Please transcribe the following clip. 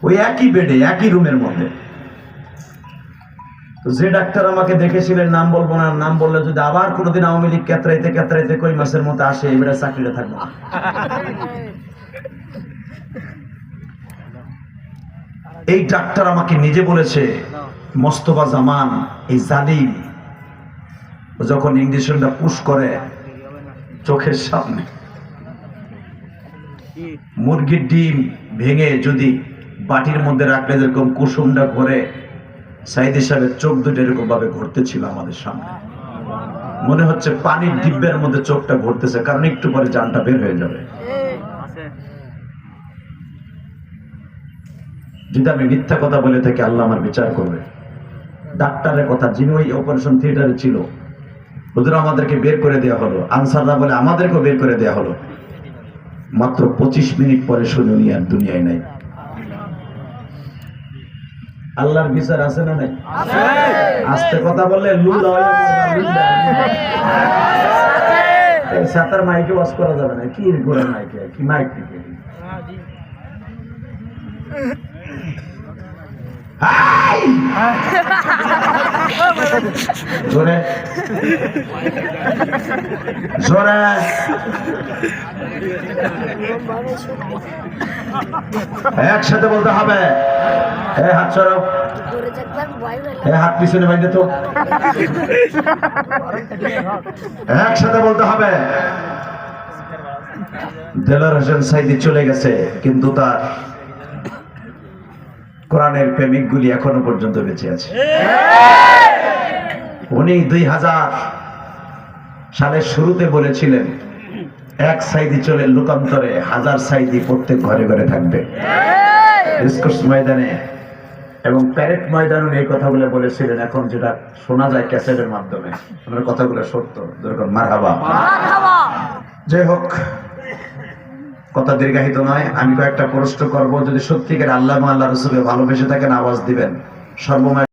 ওই একই বেডে একই রুমের মধ্যে। যে ডাক্তার আমাকে দেখেছিলেন, নাম বলবো না, নাম বললে যদি আবার কোনোদিন আওয়ামী লীগ কেতরাইতে কেতরাইতে কই মাসের মতো আসে, এবারে চাকরিটা থাকবো না। এই ডাক্তার আমাকে নিজে বলেছে, মোস্তফা জামান এই জালিম যখন ইঞ্জেকশনটা পুশ করে চোখের সামনে, মুরগির ডিম ভেঙে যদি বাটির মধ্যে রাখলে যেরকম কুসুমটা ঘরে, সাইদি সাহেবের চোখ দুটো এরকম ভাবে ঘুরতেছিল আমাদের সামনে। মনে হচ্ছে পানির ডিব্বের মধ্যে চোখটা ঘুরতেছে, কারণ একটু পরে জানটা বের হয়ে যাবে। যদি আমি মিথ্যা কথা বলে থাকি, আল্লাহ আমার বিচার করবে। ডাক্তারের কথা, যিনি ওই অপারেশন থিয়েটারে ছিল, ওদের আমাদেরকে বের করে দেওয়া হলো, আনসাররা বলে আমাদেরকেও বের করে দেওয়া হলো। মাত্র 25 মিনিট পরে শুনে উনি আর দুনিয়ায় নাই। আল্লাহর বিচার আছে না নাই? আস্তে কথা বললে সাতার মাইকে ওয়াজ করা যাবে না। কি করে মাইকে, কি মাইক থেকে জোরে জোরে একসাথে বলতে হবে। হাত সরো, হাত পিছনে বাইরে তো, একসাথে বলতে হবে। দেলোয়ার হোসেন সাইদি চলে গেছে, কিন্তু তার কোরআনের প্রেমিকগুলি এখনো পর্যন্ত বেঁচে আছে। উনি 2000 সালের শুরুতে বলেছিলেন, এক সাইদি চলে লোকান্তরে 1000 সাইদি প্রত্যেক ঘরে ঘরে থাকবে। ডিসকোর্স ময়দানে এবং প্যারেড ময়দানে এই কথাগুলো বলেছিলেন। এখন যেটা শোনা যায় ক্যাসেটের মাধ্যমে, ওনার কথাগুলো সত্য। যেরকম মারহাবা। যাই হোক, কথা দীর্ঘায়িত নয়, আমি কয়েকটা প্রশ্ন করবো। যদি সত্যিকার আল্লাহ আল্লাহ রসুলকে ভালোবেসে থাকেন আওয়াজ দিবেন। সর্বময়